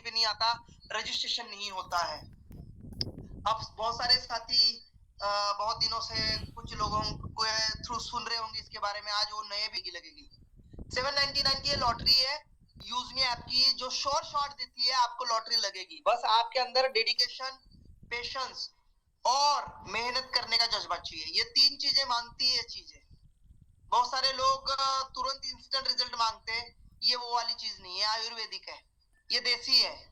OTP नहीं आता, registration नहीं होता है। अब बहुत सारे साथी बहुत दिनों से कुछ लोगों को थ्रू सुन रहे होंगे इसके बारे में, आज वो नए भी लगेगी। 799 की लॉटरी है, यूज मी ऐप की, जो श्योर शॉट देती है आपको लॉटरी लगेगी। बस आपके अंदर डेडिकेशन, पेशेंस और मेहनत करने का जज्बा चाहिए। ये 3 चीजें मांगती है चीजें। बहुत सारे लोग तुरंत इंस्टेंट रिजल्ट मांगते हैं, ये वो वाली चीज नहीं है, आयुर्वेदिक है, ये देसी है।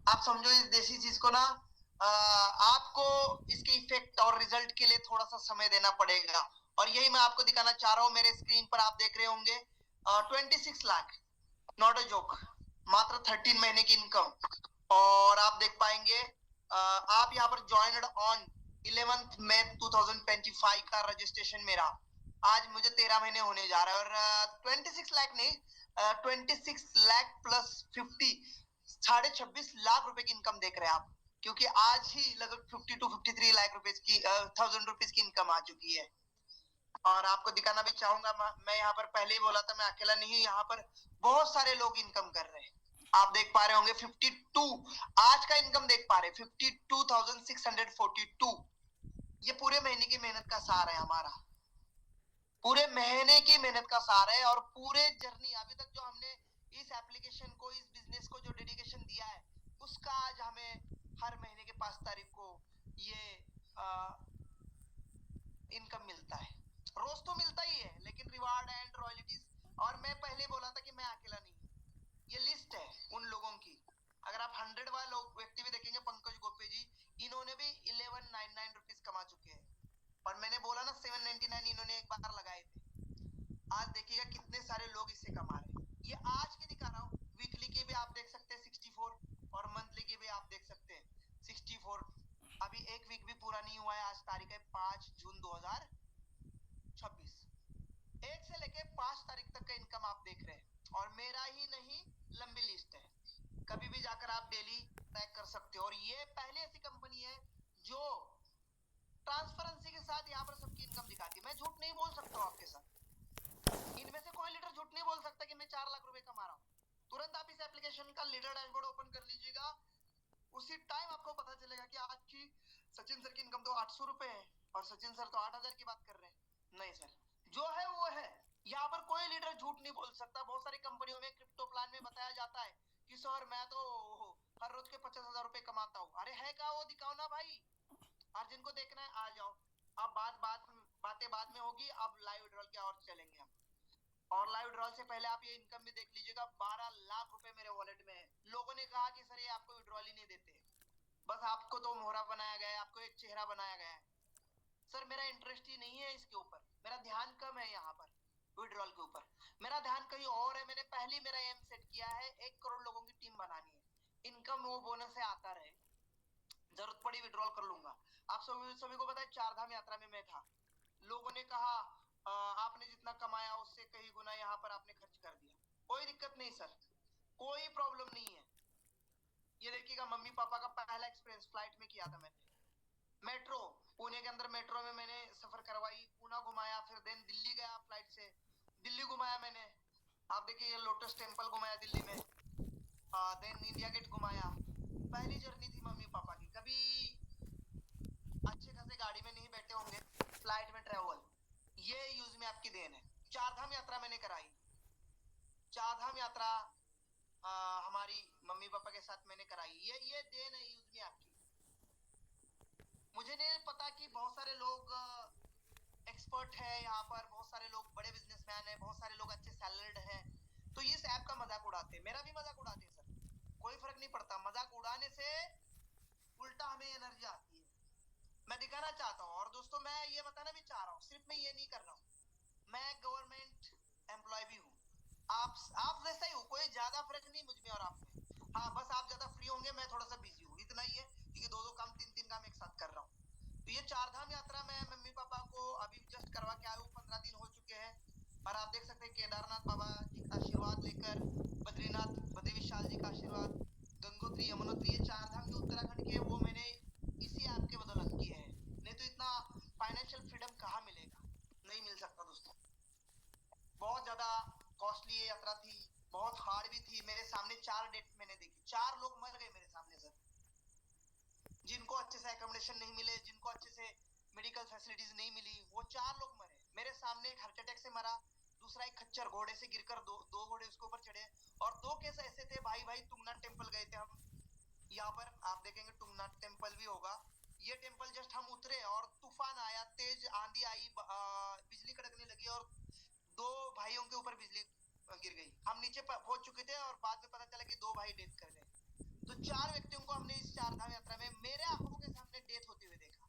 आप समझो इस देसी चीज को ना, आपको इसके इफेक्ट और रिजल्ट के लिए थोड़ा सा समय देना पड़ेगा, और यही मैं आपको दिखाना चाह रहा हूँ। मेरे स्क्रीन पर आप देख रहे होंगे 26 लाख, नॉट अ जोक, मात्र 13 महीने की इनकम। और आप देख पाएंगे आप यहाँ पर ज्वाइनड ऑन 11 मई 2025 का रजिस्ट्रेशन मेरा, आज मुझे 13 महीने होने जा रहा है, और 26 लाख नहीं, 26 लाख प्लस 50, 26.5 लाख रुपए की इनकम देख रहे हैं आप, क्योंकि आज ही लगभग 50 to 53 लाख रुपए की 1000 रुपीज की इनकम आ चुकी है। और आपको दिखाना भी चाहूंगा, मैं यहाँ पर पहले ही बोला था, मैं अकेला नहीं, यहाँ पर बहुत सारे लोग इनकम कर रहे हैं। आप देख पा रहे होंगे 52 आज का इनकम देख पा रहे, 52,642। ये पूरे महीने की मेहनत का सार है हमारा, पूरे महीने की मेहनत का सार है, और पूरे जर्नी अभी तक जो हमने इस एप्लीकेशन को, इस बिजनेस को जो डेडिकेशन दिया है, उसका आज हमें हर महीने के 5 तारीख को ये इनकम मिलता है। रोज तो मिलता ही है, लेकिन रिवार्ड एंड रॉयल्टीज। और मैं पहले बोला था कि मैं अकेला नहीं, ये लिस्ट है उन लोगों की। अगर आप 100 वाले लोग व्यक्ति भी देखेंगे, पंकज गोपे जी, इन्होंने भी 1199 रुपीज कमा चुके हैं, और मैंने बोला ना 799 इन्होंने एक बार लगाए थे। आज देखिएगा कितने सारे लोग इससे कमा रहे हैं। ये आज के दिखा रहा हूँ, वीकली के भी आप देख सकते हैं 64, और मंथली के भी आप देख सकते हैं 64। अभी एक वीक भी पूरा नहीं हुआ है, आज तारीख है 5 जून 2026। 1 से लेके 5 तारीख तक का इनकम आप देख रहे हैं, और मेरा ही नहीं, लंबी लिस्ट है, कभी भी जाकर आप डेली ट्रैक कर सकते हो। और ये पहले ऐसी कंपनी है जो ट्रांसपेरेंसी के साथ यहाँ पर सबकी इनकम दिखाती है। मैं झूठ नहीं बोल सकता हूँ आपके साथ, इनमें से कोई लीडर झूठ नहीं बोल सकता कि मैं 4 लाख रुपए कमा रहा हूँ। तुरंत आप इस एप्लीकेशन का लीडर डैशबोर्ड ओपन कर लीजिएगा, उसी टाइम आपको पता चलेगा कि आज की सचिन सर की इनकम तो 800 रुपए है, और सचिन सर तो 8000 की बात कर रहे हैं। नहीं सर, जो है वो है, यहाँ पर कोई लीडर झूठ नहीं बोल सकता। बहुत सारी कंपनियों में क्रिप्टो प्लान में बताया जाता है कि सर मैं तो हर रोज के 50,000 रुपए कमाता हूँ। अरे है क्या, वो दिखाओ ना भाई। और जिनको देखना है आ जाओ। अब बातें बाद में होगी, अब लाइव विड्रॉल की ओर चलेंगे हम। और लाइव विड्रॉल से पहले आप ये इनकम भी देख लीजिएगा, 12 लाख रुपए मेरे वॉलेट में है। लोगों ने कहा कि सर ये आपको विड्रॉल ही नहीं देते, बस आपको तो मोहरा बनाया गया है, आपको एक चेहरा बनाया गया है। सर मेरा इंटरेस्ट ही नहीं है इसके ऊपर, मेरा ध्यान कम है यहाँ पर विड्रॉल के ऊपर, मेरा ध्यान कहीं और है। मैंने पहले मेरा एम सेट किया है 1 करोड़ लोगों की टीम बनानी है, इनकम वो बोनस से आता रहे, जरूरत पड़ी विड्रॉल कर लूंगा। आप सभी को पता है 4 धाम यात्रा में मैं था, लोगों ने कहा आपने जितना कमाया उससे कई गुना यहाँ पर आपने खर्च कर दिया। कोई दिक्कत नहीं सर, कोई प्रॉब्लम नहीं है। ये देखिएगा मम्मी पापा का पहला एक्सपीरियंस फ्लाइट में किया था मैंने, मेट्रो, पुणे के अंदर मेट्रो में मैंने सफर करवाई, पूना घुमाया, फिर देन दिल्ली गया फ्लाइट से, दिल्ली घुमाया मैंने। आप देखिए ये लोटस टेम्पल घुमाया दिल्ली में, देन इंडिया गेट घुमाया। पहली जर्नी थी मम्मी पापा की, कभी अच्छे खासे गाड़ी में नहीं बैठे होंगे, फ्लाइट में ट्रेवल, ये यूज में आपकी देन है। 4 धाम यात्रा मैंने कराई, 4 धाम यात्रा हमारी मम्मी पापा के साथ मैंने कराई, ये देन है यूज में आपकी। मुझे नहीं पता कि बहुत सारे लोग एक्सपर्ट है यहाँ पर, बहुत सारे लोग बड़े बिजनेसमैन है, बहुत सारे लोग अच्छे सैलरीड है, तो इस ऐप का मजाक उड़ाते हैं, मेरा भी मजाक उड़ाते हैं सर, कोई फर्क नहीं पड़ता। मजाक उड़ाने से उल्टा हमें एनर्जी आती है। मैं दिखाना चाहता हूँ, और दोस्तों मैं ये बताना भी चाह रहा हूँ, सिर्फ मैं ये नहीं कर रहा हूँ, मैं गवर्नमेंट एम्प्लॉय भी हूँ, आप जैसा ही हूँ, कोई ज्यादा फर्क नहीं मुझ में और आप में। हाँ बस आप ज्यादा फ्री होंगे, मैं थोड़ा सा बिजी हूँ, इतना ही है, क्योंकि 2 काम 3 काम एक साथ कर रहा हूँ। तो ये 4 धाम यात्रा मैं मम्मी पापा को अभी जस्ट करवा के आया हूँ, 15 दिन हो चुके हैं। और आप देख सकते हैं केदारनाथ बाबा जी का आशीर्वाद लेकर, बद्री विशाल जी एकोमोडेशन नहीं मिले, जिनको अच्छे से मेडिकल फैसिलिटीज नहीं मिली, वो 4 लोग मरे। मेरे सामने एक हार्ट अटैक से मरा, दूसरा एक खच्चर घोड़े से गिरकर दो घोड़े उसके ऊपर चढ़े, और 2 केस ऐसे थे भाई तुंगनाथ टेम्पल गए थे हम, यहाँ पर आप देखेंगे तुंगनाथ टेम्पल भी होगा। ये टेम्पल जस्ट हम उतरे और तूफान आया, तेज आंधी आई, बिजली कड़कने लगी और 2 भाइयों के ऊपर बिजली गिर गई। हम नीचे पहुंच चुके थे और बाद में पता चला कि 2 भाई डेथ कर गए। तो 4 व्यक्तियों को हमने इस 4 धाम यात्रा में मेरे आंखों के सामने डेथ होते हुए देखा।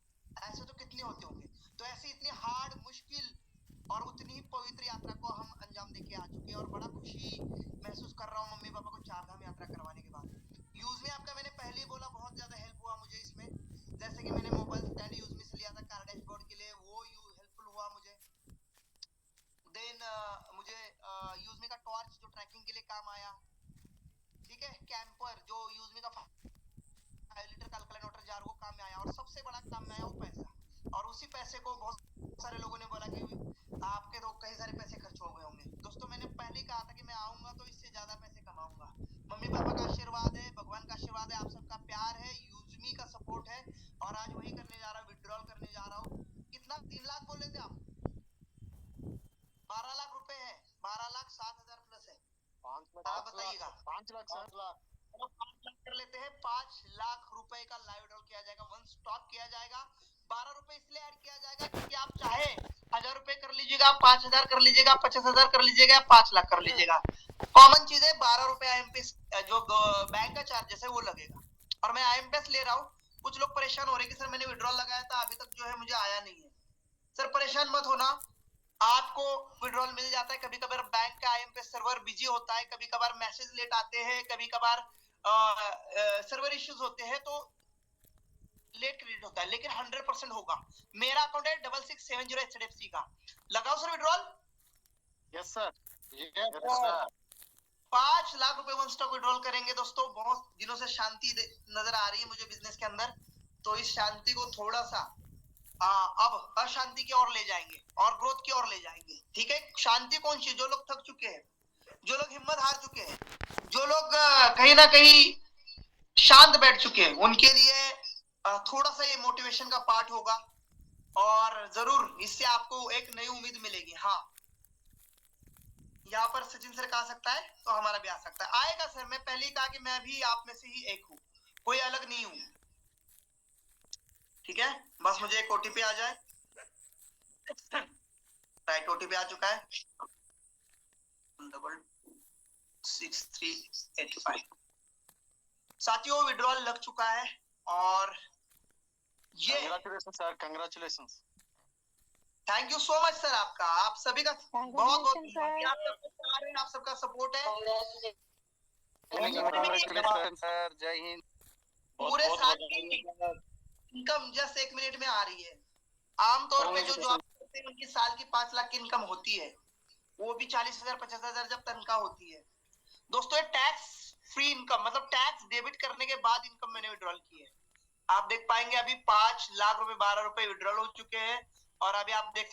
ऐसे तो कितने होते होंगे। तो ऐसी इतनी हार्ड, मुश्किल और उतनी ही पवित्र यात्रा को हम अंजाम देके आ चुके हैं और बड़ा खुशी महसूस कर रहा हूँ मम्मी पापा को 4 धाम यात्रा करवाने के बाद। यूज में आपका मैंने पहले ही बोला, बहुत ज्यादा हेल्प हुआ मुझे इसमें। जैसे कि मैंने मोबाइल स्टैंड यूज में से लिया था कार डैशबोर्ड के लिए, वो हेल्पफुल हुआ मुझे। देन मुझे यूज में का टॉर्च जो ट्रैकिंग के लिए काम आया, ठीक है, कैंपर जो यूज में का 5 लीटर का अल्कलाइन जार वो काम में आया, और सबसे बड़ा काम में आया वो पैसा। और उसी पैसे को बहुत सारे लोगों ने बोला कि आपके तो कई सारे पैसे खर्च हो गए होंगे। दोस्तों मैंने पहले कहा था कि मैं आऊंगा तो इससे ज्यादा पैसे कमाऊंगा। मम्मी पापा का आशीर्वाद है, भगवान का आशीर्वाद है, आप सबका प्यार है, यूजमी का सपोर्ट है, और आज वही करने जा रहा हूँ, विड्रॉल करने जा रहा हूँ। कितना 3 लाख बोले थे आप? 12 लाख रुपए है, 12,07,000 प्लस है। 5 लाख, आप बताइएगा। 5 लाख, 7 लाख, 5 लाख कर लेते हैं। 5 लाख रुपए का लाइव विड्रॉल किया जाएगा, वन स्टॉप किया जाएगा। 12 रुपए इसलिए ऐड किया जाएगा क्योंकि आप चाहे 1000 रुपए कर लीजिएगा, 5000 कर लीजिएगा, 50,000 कर लीजिएगा, 5 लाख कर लीजिएगा। कॉमन चीज है, 12 रुपए आईएमपीएस जो बैंक का चार्जेस है वो लगेगा। और मैं आईएमपीएस ले रहा हूँ। कुछ लोग परेशान हो रहे हैं कि सर मैंने विड्रॉल लगाया था अभी तक जो है मुझे आया नहीं है। सर परेशान मत होना, आपको विड्रॉल मिल जाता है। कभी कभार बैंक का आईएमपीएस सर्वर बिजी होता है, कभी कभार मैसेज लेट आते हैं, कभी कभार सर्वर इश्यूज होते हैं, तो लेट क्रेडिट होता है, लेकिन 100% होगा। मेरा अकाउंट है 6670 HDFC का। लगाओ sir withdrawal. Yes sir, yes sir. 5 lakh रुपए वन स्टॉक विड्रॉल करेंगे दोस्तों। बहुत दिनों से शांति नजर आ रही है मुझे बिजनेस के अंदर, तो इस शांति को थोड़ा सा अब अशांति की ओर ले जाएंगे और ग्रोथ की ओर ले जाएंगे। ठीक है, शांति कौन सी? जो लोग थक चुके हैं, जो लोग हिम्मत हार चुके हैं, जो लोग कहीं ना कहीं शांत बैठ चुके हैं, उनके लिए थोड़ा सा ये मोटिवेशन का पार्ट होगा, और जरूर इससे आपको एक नई उम्मीद मिलेगी। हाँ, यहाँ पर सचिन सर का आ सकता है तो हमारा भी आ सकता है। आएगा सर, मैं पहले ही कहा कि मैं भी आप में से ही एक हूँ, कोई अलग नहीं हूँ। ठीक है, बस मुझे एक ओटीपी आ जाए। राइट, ओटीपी आ चुका है 6385। साथियों विड्रॉल लग चुका है, और ये sir congratulation. Thank you so much sir, आपका, आप सभी का बहुत बहुत धन्यवाद। आप सबका सपोर्ट है। सर जय हिंद। पूरे साल की इनकम जस्ट 1 मिनट में आ रही है। आमतौर पे जो जॉब करते हैं उनकी साल की 5 लाख की इनकम होती है, वो भी 40,000 50,000 जब तनख्वाह होती है। दोस्तों टैक्स फ्री इनकम, मतलब टैक्स डेबिट करने के बाद इनकम मैंने विड्रॉल की है। आप देख पाएंगे अभी 5 लाख रुपए 12 रुपए विड्रॉल हो चुके हैं, और अभी आप देख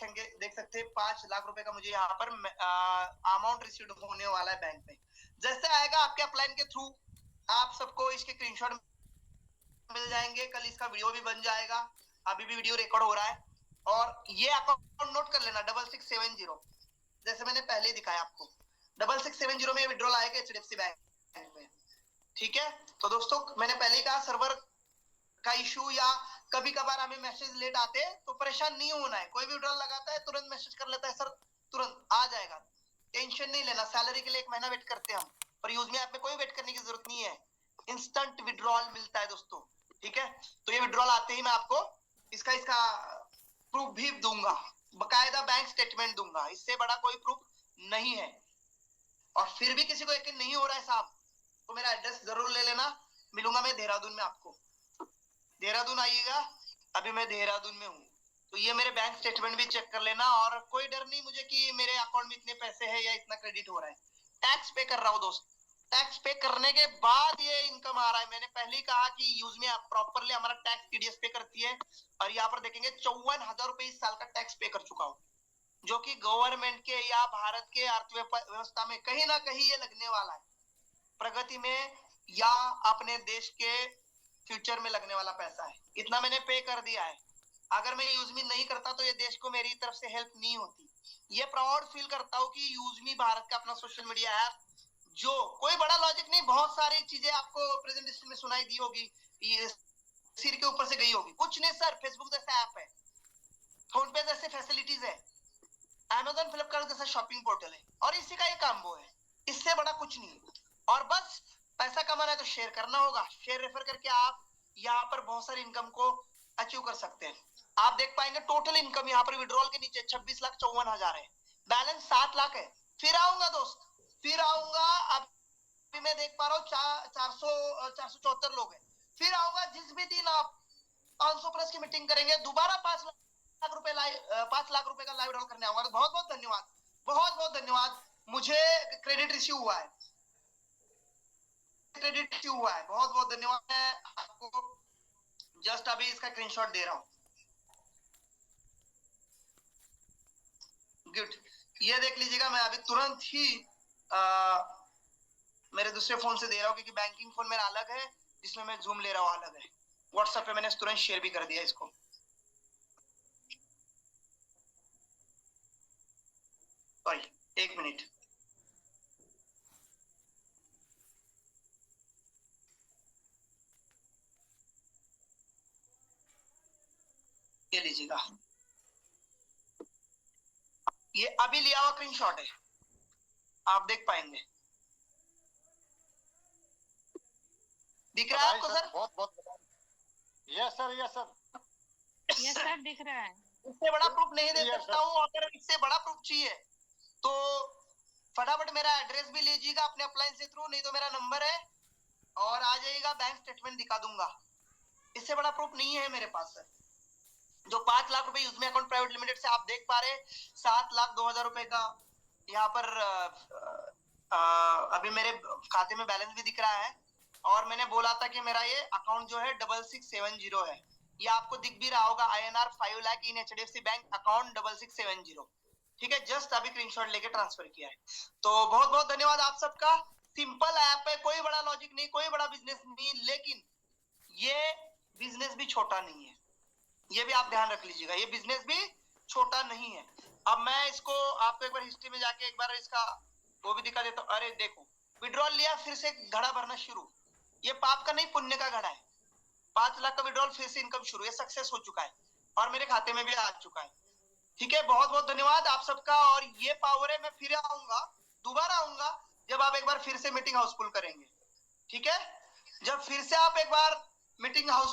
सकते हैं 5 लाख रुपए का मुझे यहाँ पर अमाउंट रिसीव होने वाला है बैंक में। जैसे आएगा आपके अपलाइन के थ्रू, आप सबको इसके स्क्रीनशॉट मिल जाएंगे। कल इसका वीडियो भी बन जाएगा, अभी भी वीडियो रिकॉर्ड हो रहा है। और ये अकाउंट नोट कर लेना 6670, जैसे मैंने पहले दिखाया आपको, 6670 में विड्रॉल आएगा एचडीएफसी बैंक में। ठीक है, तो दोस्तों मैंने पहले ही कहा सर्वर का इशू या कभी कभार हमें मैसेज लेट आते हैं तो परेशान नहीं होना है। कोई भी विड्रॉल लगाता है तुरंत मैसेज कर लेता है, सर तुरंत आ जाएगा, टेंशन नहीं लेना। सैलरी के लिए 1 महीना वेट करते हैं हम, पर यूज में ऐप में कोई वेट करने की जरूरत नहीं है, इंस्टेंट विड्रॉल मिलता है दोस्तों। ठीक है, तो ये विड्रॉल आते ही मैं आपको इसका प्रूफ भी दूंगा, बकायदा बैंक स्टेटमेंट दूंगा, इससे बड़ा कोई प्रूफ नहीं है। और फिर भी किसी को यकीन नहीं हो रहा है साहब, तो मेरा एड्रेस जरूर ले लेना, मिलूंगा मैं देहरादून में आपको। देहरादून आइएगा, अभी मैं देहरादून में हूँ, तो ये मेरे बैंक स्टेटमेंट भी चेक कर लेना। और कोई डर नहीं मुझे कि मेरे अकाउंट में इतने पैसे हैं या इतना क्रेडिट हो रहा है, टैक्स पे कर रहा हूँ दोस्त। टैक्स पे करने के बाद ये इनकम आ रहा है। मैंने पहले ही कहा कि यूज में आप प्रॉपरली हमारा टैक्स टीडीएस पे करती है, और यहाँ पर देखेंगे 54,000 रुपए इस साल का टैक्स पे कर चुका हूँ, जो कि गवर्नमेंट के या भारत के अर्थव्यवस्था में कहीं ना कहीं ये लगने वाला है, प्रगति में या अपने देश के फ्यूचर में लगने वाला पैसा है, इतना मैंने पे कर दिया है। अगर मैं यूजमी नहीं करता तो ये देश को मेरी तरफ से हेल्प नहीं होती। ये प्राउड फील करता हूँ कि यूजमी भारत का अपना सोशल मीडिया ऐप, जो कोई बड़ा लॉजिक नहीं, बहुत सारी चीजें आपको प्रेजेंटेशन में सुनाई दी होगी, ये सिर के ऊपर से गई होगी, कुछ नहीं सर। फेसबुक जैसा ऐप है, फोन पे जैसे फैसिलिटीज है, अमेजोन फ्लिपकार्ट जैसा शॉपिंग पोर्टल है, और इसी का ये काम वो है, इससे बड़ा कुछ नहीं। और बस पैसा कमाना है तो शेयर करना होगा, शेयर रेफर करके आप यहाँ पर बहुत सारी इनकम को अचीव कर सकते हैं। आप देख पाएंगे टोटल इनकम यहाँ पर विड्रॉल के नीचे 26,54,000 है, बैलेंस 7 लाख है। फिर आऊंगा दोस्त, फिर आऊंगा। अभी मैं देख पा रहा हूँ 474 लोग हैं। फिर आऊंगा जिस भी दिन आप 500 प्लस की मीटिंग करेंगे, दोबारा 5 लाख रुपए का लाइव ड्रॉल करने आऊंगा। बहुत बहुत धन्यवाद, बहुत बहुत धन्यवाद। मुझे क्रेडिट रिसीव हुआ है, बहुत बहुत धन्यवाद। मैं आपको जस्ट अभी इसका स्क्रीनशॉट दे रहा हूँ। गुड, ये देख लीजिएगा। मैं अभी तुरंत ही मेरे दूसरे फोन से दे रहा हूँ, क्योंकि बैंकिंग फोन मेरा अलग है, जिसमें मैं जूम ले रहा हूँ अलग है। व्हाट्सएप पे मैंने तुरंत शेयर भी कर दिया इसको। Sorry, 1 minute. ये लीजिएगा, ये अभी लिया हुआ स्क्रीनशॉट है, आप देख पाएंगे। दिख रहा है आपको सर? बहुत बहुत yes sir, yes sir, yes sir दिख रहा है। इससे बड़ा प्रूफ नहीं दे Yes, सकता हूँ। अगर इससे बड़ा प्रूफ चाहिए तो फटाफट मेरा एड्रेस भी लीजिएगा अपने अप्लायंस के थ्रू, नहीं तो मेरा नंबर है, और आ जाइएगा, बैंक स्टेटमेंट दिखा दूंगा। इससे बड़ा प्रूफ नहीं है मेरे पास सर। जो 5 लाख रुपए यूजमी अकाउंट प्राइवेट लिमिटेड से आप देख पा रहे, 7,02,000 रुपए का यहाँ पर अभी मेरे खाते में बैलेंस भी दिख रहा है। और मैंने बोला था कि मेरा ये अकाउंट जो है 6670 है, ये आपको दिख भी रहा होगा, INR 5 लाख इन HDFC बैंक अकाउंट 6670। ठीक है, जस्ट अभी स्क्रीनशॉट लेके ट्रांसफर किया है। तो बहुत बहुत धन्यवाद आप सबका। सिंपल ऐप है, कोई बड़ा लॉजिक नहीं, कोई बड़ा बिजनेस नहीं, लेकिन ये बिजनेस भी छोटा नहीं है, ये भी आप ध्यान रख लीजिएगा। ये बिजनेस भी छोटा नहीं है। अब मैं इसको आपको एक बार हिस्ट्री में जाके एक बार इसका वो भी दिखा देता हूँ। अरे देखो, विड्रॉल लिया, फिर से घड़ा भरना शुरू। ये पाप का नहीं, पुण्य का घड़ा है। 5 लाख का विड्रॉल, फिर से इनकम शुरू। ये सक्सेस हो चुका है और मेरे खाते में भी आ चुका है। ठीक है, बहुत बहुत धन्यवाद आप सबका। और ये पावर है, मैं फिर आऊंगा, दोबारा आऊंगा जब आप एक बार फिर से मीटिंग हाउसफुल करेंगे। ठीक है, जब फिर से आप एक बार मीटिंग हाउसफुल